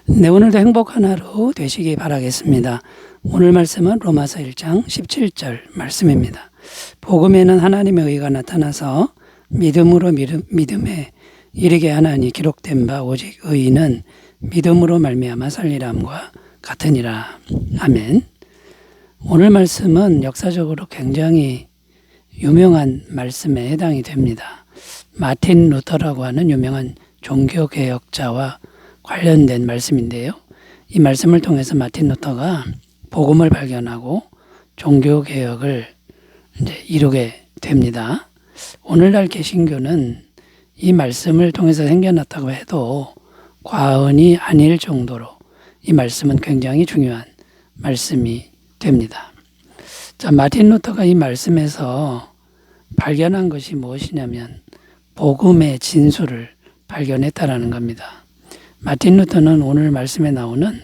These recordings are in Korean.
네, 오늘도 행복한 하루 되시기 바라겠습니다. 오늘 말씀은 로마서 1장 17절 말씀입니다. 복음에는 하나님의 의가 나타나서 믿음으로 믿음에 이르게 하나니 기록된 바 오직 의인은 믿음으로 말미암아 살리람과 같으니라. 아멘. 오늘 말씀은 역사적으로 굉장히 유명한 말씀에 해당이 됩니다. 마틴 루터라고 하는 유명한 종교개혁자와 관련된 말씀인데요. 이 말씀을 통해서 마틴 루터가 복음을 발견하고 종교개혁을 이루게 됩니다. 오늘날 개신교는 이 말씀을 통해서 생겨났다고 해도 과언이 아닐 정도로 이 말씀은 굉장히 중요한 말씀이 됩니다. 자, 마틴 루터가 이 말씀에서 발견한 것이 무엇이냐면 복음의 진수를 발견했다라는 겁니다. 마틴 루터는 오늘 말씀에 나오는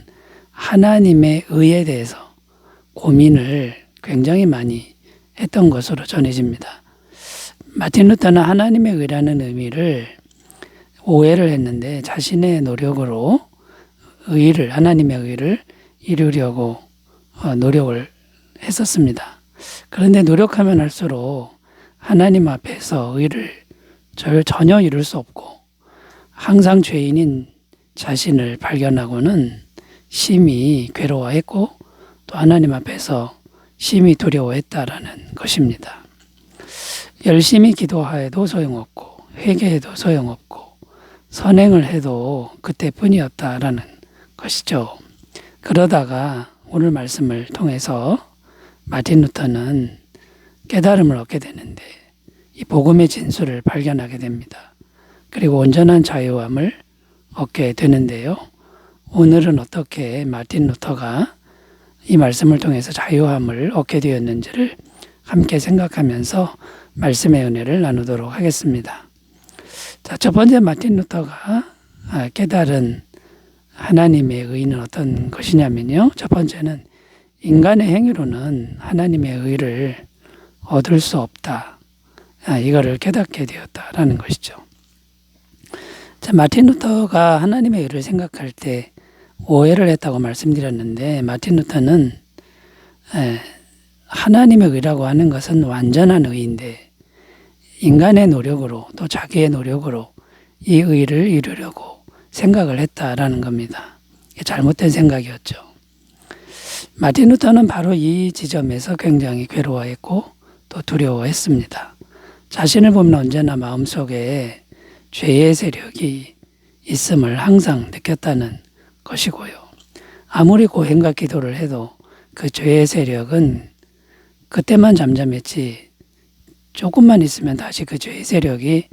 하나님의 의에 대해서 고민을 굉장히 많이 했던 것으로 전해집니다. 마틴 루터는 하나님의 의라는 의미를 오해를 했는데 자신의 노력으로 하나님의 의를 이루려고 노력을 했었습니다. 그런데 노력하면 할수록 하나님 앞에서 의를 전혀 이룰 수 없고 항상 죄인인 자신을 발견하고는 심히 괴로워했고 또 하나님 앞에서 심히 두려워했다라는 것입니다. 열심히 기도하여도 소용없고 회개해도 소용없고 선행을 해도 그때뿐이었다라는 것이죠. 그러다가 오늘 말씀을 통해서 마틴 루터는 깨달음을 얻게 되는데 이 복음의 진수를 발견하게 됩니다. 그리고 온전한 자유함을 얻게 되는데요. 오늘은 어떻게 마틴 루터가 이 말씀을 통해서 자유함을 얻게 되었는지를 함께 생각하면서 말씀의 은혜를 나누도록 하겠습니다. 자, 첫 번째 마틴 루터가 깨달은 하나님의 의는 어떤 것이냐면요. 첫 번째는 인간의 행위로는 하나님의 의를 얻을 수 없다. 이거를 깨닫게 되었다라는 것이죠. 자, 마틴 루터가 하나님의 의를 생각할 때 오해를 했다고 말씀드렸는데 마틴 루터는 하나님의 의라고 하는 것은 완전한 의인데 인간의 노력으로 또 자기의 노력으로 이 의를 이루려고 생각을 했다라는 겁니다. 잘못된 생각이었죠. 마틴 루터는 바로 이 지점에서 굉장히 괴로워했고 또 두려워했습니다. 자신을 보면 언제나 마음속에 죄의 세력이 있음을 항상 느꼈다는 것이고요. 아무리 고행과 기도를 해도 그 죄의 세력은 그때만 잠잠했지 조금만 있으면 다시 그 죄의 세력이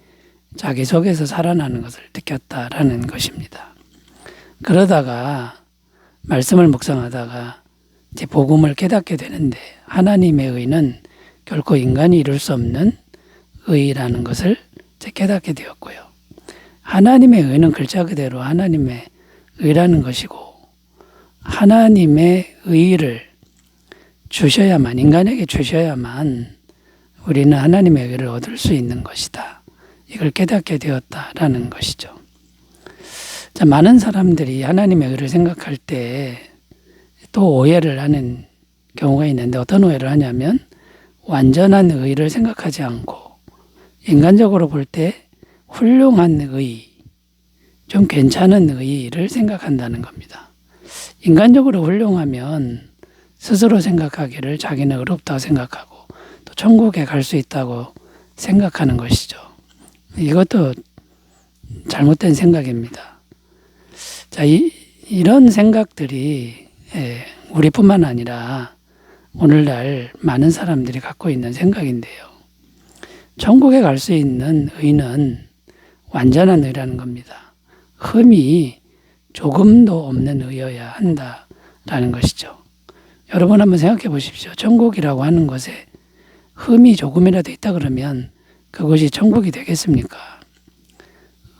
자기 속에서 살아나는 것을 느꼈다라는 것입니다. 그러다가 말씀을 묵상하다가 이제 복음을 깨닫게 되는데 하나님의 의는 결코 인간이 이룰 수 없는 의라는 것을 깨닫게 되었고요. 하나님의 의는 글자 그대로 하나님의 의라는 것이고 하나님의 의를 주셔야만 인간에게 주셔야만 우리는 하나님의 의를 얻을 수 있는 것이다. 이걸 깨닫게 되었다라는 것이죠. 자, 많은 사람들이 하나님의 의를 생각할 때 또 오해를 하는 경우가 있는데 어떤 오해를 하냐면 완전한 의를 생각하지 않고 인간적으로 볼 때 훌륭한 의, 좀 괜찮은 의를 생각한다는 겁니다. 인간적으로 훌륭하면 스스로 생각하기를 자기는 의롭다고 생각하고 또 천국에 갈 수 있다고 생각하는 것이죠. 이것도 잘못된 생각입니다. 자, 이런 생각들이 우리뿐만 아니라 오늘날 많은 사람들이 갖고 있는 생각인데요. 천국에 갈 수 있는 의는 완전한 의라는 겁니다. 흠이 조금도 없는 의여야 한다라는 것이죠. 여러분 한번 생각해 보십시오. 천국이라고 하는 것에 흠이 조금이라도 있다 그러면 그것이 천국이 되겠습니까?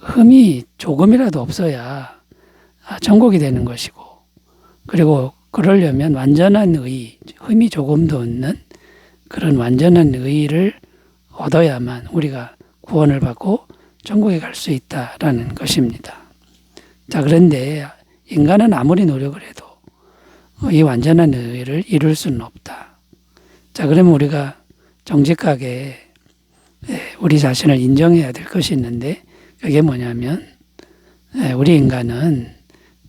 흠이 조금이라도 없어야 천국이 되는 것이고 그리고 그러려면 완전한 의, 흠이 조금도 없는 그런 완전한 의를 얻어야만 우리가 구원을 받고 천국에 갈 수 있다라는 것입니다. 자, 그런데 인간은 아무리 노력을 해도 이 완전한 의를 이룰 수는 없다. 자, 그러면 우리가 정직하게 우리 자신을 인정해야 될 것이 있는데, 그게 뭐냐면 우리 인간은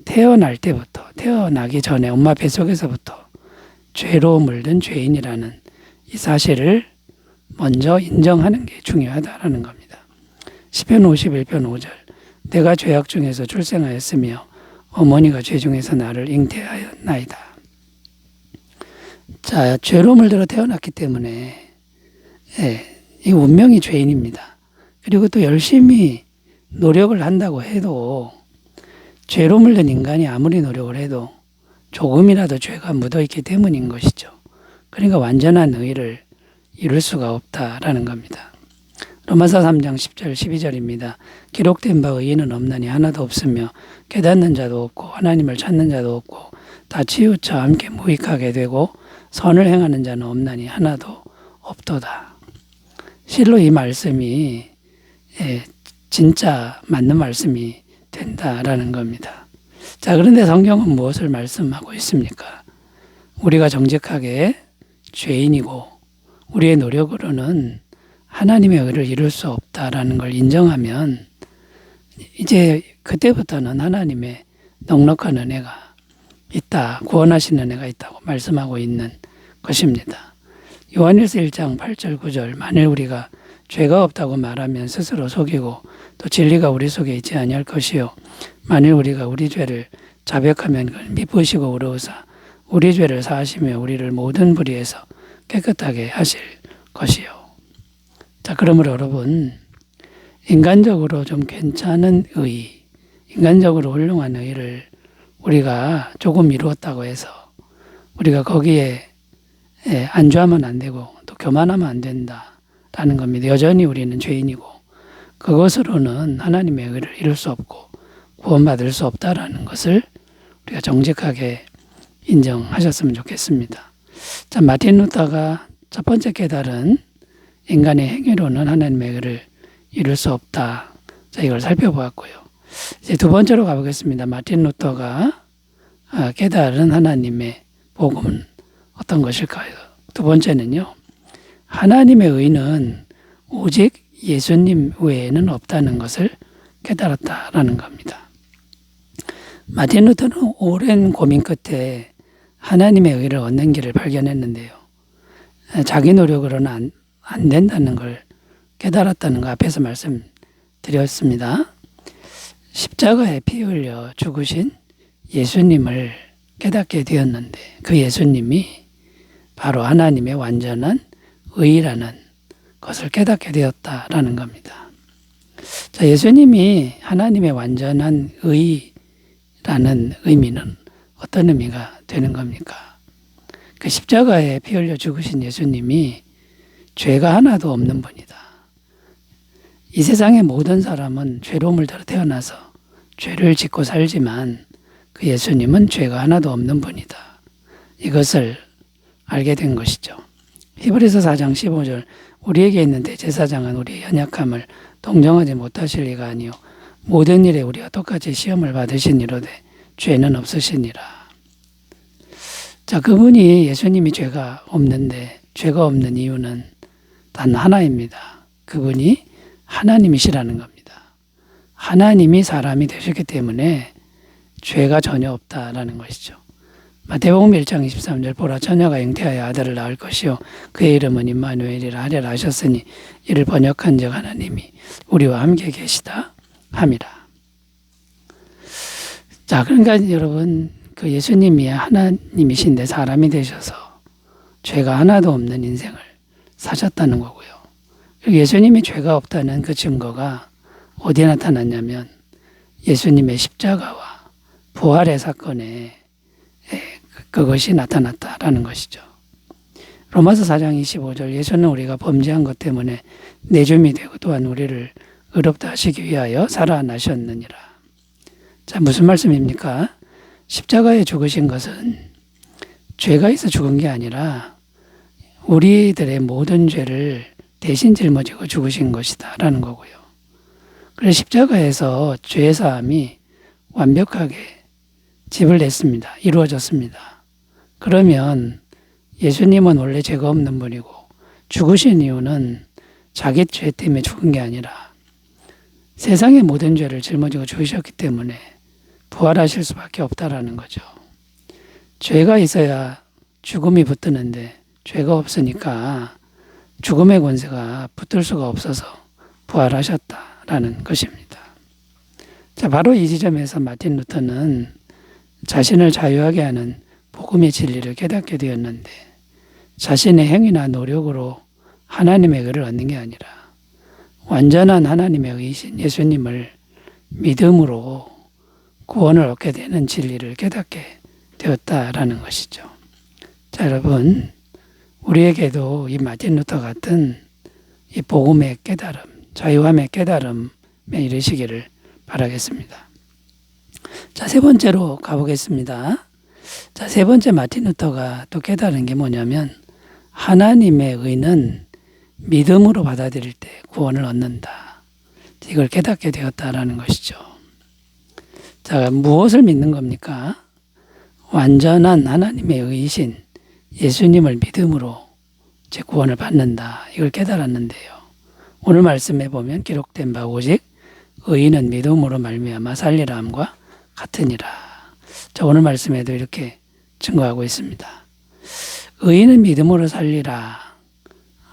태어날 때부터, 태어나기 전에 엄마 뱃속에서부터 죄로 물든 죄인이라는 이 사실을 먼저 인정하는 게 중요하다라는 겁니다. 시편 51편 5절, 내가 죄악 중에서 출생하였으며 어머니가 죄 중에서 나를 잉태하였나이다. 자, 죄로 물들어 태어났기 때문에 이 운명이 죄인입니다. 그리고 또 열심히 노력을 한다고 해도 죄로 물든 인간이 아무리 노력을 해도 조금이라도 죄가 묻어있기 때문인 것이죠. 그러니까 완전한 의를 이룰 수가 없다라는 겁니다. 로마서 3장 10절 12절입니다. 기록된 바 의인은 없나니 하나도 없으며 깨닫는 자도 없고 하나님을 찾는 자도 없고 다 치우쳐 함께 무익하게 되고 선을 행하는 자는 없나니 하나도 없도다. 실로 이 말씀이 진짜 맞는 말씀이 된다라는 겁니다. 자, 그런데 성경은 무엇을 말씀하고 있습니까? 우리가 정직하게 죄인이고 우리의 노력으로는 하나님의 의를 이룰 수 없다라는 걸 인정하면 이제 그때부터는 하나님의 넉넉한 은혜가 있다, 구원하시는 은혜가 있다고 말씀하고 있는 것입니다. 요한일서 1장 8절 9절, 만일 우리가 죄가 없다고 말하면 스스로 속이고 또 진리가 우리 속에 있지 아니할 것이요 만일 우리가 우리 죄를 자백하면 그를 미쁘시고 의로우사 우리 죄를 사하시며 우리를 모든 불의에서 깨끗하게 하실 것이요. 자, 그러므로 여러분, 인간적으로 좀 괜찮은 의, 인간적으로 훌륭한 의를 우리가 조금 이루었다고 해서 우리가 거기에 안주하면 안 되고 또 교만하면 안 된다라는 겁니다. 여전히 우리는 죄인이고 그것으로는 하나님의 의를 이룰 수 없고 구원받을 수 없다라는 것을 우리가 정직하게 인정하셨으면 좋겠습니다. 자, 마틴 루터가 첫 번째 깨달은 인간의 행위로는 하나님의 의를 이룰 수 없다. 자, 이걸 살펴보았고요. 이제 두 번째로 가보겠습니다. 마틴 루터가 깨달은 하나님의 복음은 어떤 것일까요? 두 번째는요, 하나님의 의는 오직 예수님 외에는 없다는 것을 깨달았다라는 겁니다. 마틴 루터는 오랜 고민 끝에 하나님의 의를 얻는 길을 발견했는데요. 자기 노력으로는 안 된다는 걸 깨달았다는 거 앞에서 말씀드렸습니다. 십자가에 피 흘려 죽으신 예수님을 깨닫게 되었는데 그 예수님이 바로 하나님의 완전한 의라는 것을 깨닫게 되었다라는 겁니다. 자, 예수님이 하나님의 완전한 의라는 의미는 어떤 의미가 되는 겁니까? 그 십자가에 피 흘려 죽으신 예수님이 죄가 하나도 없는 분이다. 이 세상의 모든 사람은 죄로 물들어 태어나서 죄를 짓고 살지만 그 예수님은 죄가 하나도 없는 분이다. 이것을 알게 된 것이죠. 히브리서 4장 15절, 우리에게 있는 대제사장은 우리의 연약함을 동정하지 못하실 리가 아니요 모든 일에 우리와 똑같이 시험을 받으시니로되 죄는 없으시니라. 자, 그분이 예수님이 죄가 없는데 죄가 없는 이유는 단 하나입니다. 그분이 하나님이시라는 겁니다. 하나님이 사람이 되셨기 때문에 죄가 전혀 없다라는 것이죠. 마태복음 1장 23절, 보라 처녀가 잉태하여 아들을 낳을 것이요 그의 이름은 임마누엘이라 하리라 하셨으니 이를 번역한즉 하나님이 우리와 함께 계시다 함이라. 자, 그러니까 여러분, 그 예수님이 하나님이신데 사람이 되셔서 죄가 하나도 없는 인생을 사셨다는 거고요. 예수님이 죄가 없다는 그 증거가 어디에 나타났냐면 예수님의 십자가와 부활의 사건에 그것이 나타났다라는 것이죠. 로마서 4장 25절, 예수는 우리가 범죄한 것 때문에 내줌이 되고 또한 우리를 의롭다 하시기 위하여 살아나셨느니라. 자, 무슨 말씀입니까? 십자가에 죽으신 것은 죄가 있어 죽은 게 아니라 우리들의 모든 죄를 대신 짊어지고 죽으신 것이다 라는 거고요. 그래서 십자가에서 죄사함이 완벽하게 집을 냈습니다. 이루어졌습니다. 그러면 예수님은 원래 죄가 없는 분이고 죽으신 이유는 자기 죄 때문에 죽은 게 아니라 세상의 모든 죄를 짊어지고 죽으셨기 때문에 부활하실 수밖에 없다라는 거죠. 죄가 있어야 죽음이 붙드는데 죄가 없으니까 죽음의 권세가 붙을 수가 없어서 부활하셨다라는 것입니다. 자, 바로 이 지점에서 마틴 루터는 자신을 자유하게 하는 복음의 진리를 깨닫게 되었는데 자신의 행위나 노력으로 하나님의 의를 얻는 게 아니라 완전한 하나님의 의이신 예수님을 믿음으로 구원을 얻게 되는 진리를 깨닫게 되었다라는 것이죠. 자, 여러분, 우리에게도 이 마틴 루터 같은 이 복음의 깨달음, 자유함의 깨달음에 이르시기를 바라겠습니다. 자, 세 번째로 가보겠습니다. 자, 세 번째 마틴 루터가 또 깨달은 게 뭐냐면 하나님의 의는 믿음으로 받아들일 때 구원을 얻는다. 이걸 깨닫게 되었다라는 것이죠. 자, 무엇을 믿는 겁니까? 완전한 하나님의 의이신 예수님을 믿음으로 제 구원을 받는다. 이걸 깨달았는데요. 오늘 말씀에 보면 기록된 바 오직 의인은 믿음으로 말미암아 살리라 함과 같으니라. 자, 오늘 말씀에도 이렇게 증거하고 있습니다. 의인은 믿음으로 살리라.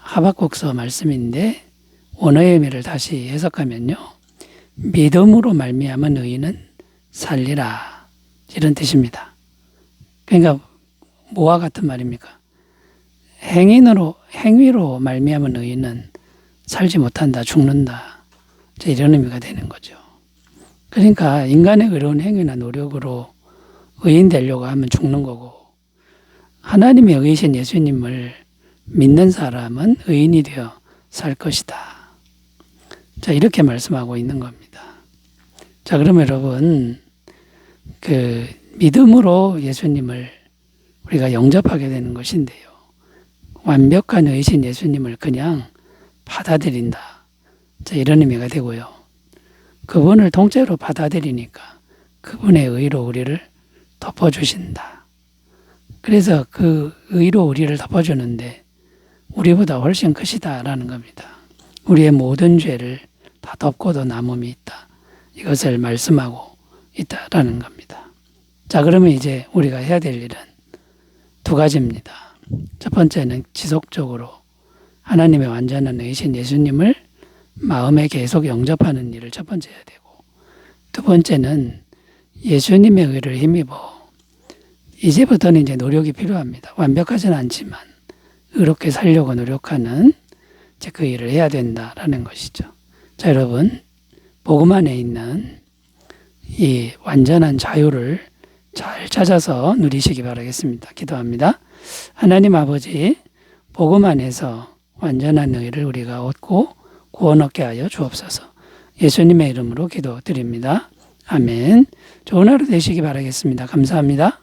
하박국서 말씀인데 원어의 의미를 다시 해석하면요. 믿음으로 말미암은 의인은 살리라. 이런 뜻입니다. 그러니까 뭐와 같은 말입니까? 행위로 말미암은 의인은 살지 못한다, 죽는다. 이런 의미가 되는 거죠. 그러니까 인간의 의로운 행위나 노력으로 의인 되려고 하면 죽는 거고 하나님의 의이신 예수님을 믿는 사람은 의인이 되어 살 것이다. 자, 이렇게 말씀하고 있는 겁니다. 자, 그러면 여러분, 믿음으로 예수님을 우리가 영접하게 되는 것인데요. 완벽한 의이신 예수님을 그냥 받아들인다. 자, 이런 의미가 되고요. 그분을 통째로 받아들이니까 그분의 의로 우리를 덮어주신다. 그래서 그 의로 우리를 덮어주는데 우리보다 훨씬 크시다라는 겁니다. 우리의 모든 죄를 다 덮고도 남음이 있다. 이것을 말씀하고 있다라는 겁니다. 자, 그러면 이제 우리가 해야 될 일은 두 가지입니다. 첫 번째는 지속적으로 하나님의 완전한 의이신 예수님을 마음에 계속 영접하는 일을 첫 번째 해야 되고 두 번째는 예수님의 의를 힘입어 이제부터는 이제 노력이 필요합니다. 완벽하지는 않지만 의롭게 살려고 노력하는 그 일을 해야 된다라는 것이죠. 자, 여러분, 복음 안에 있는 이 완전한 자유를 잘 찾아서 누리시기 바라겠습니다. 기도합니다. 하나님 아버지, 복음 안에서 완전한 의를 우리가 얻고 구원 얻게 하여 주옵소서. 예수님의 이름으로 기도드립니다. 아멘. 좋은 하루 되시기 바라겠습니다. 감사합니다.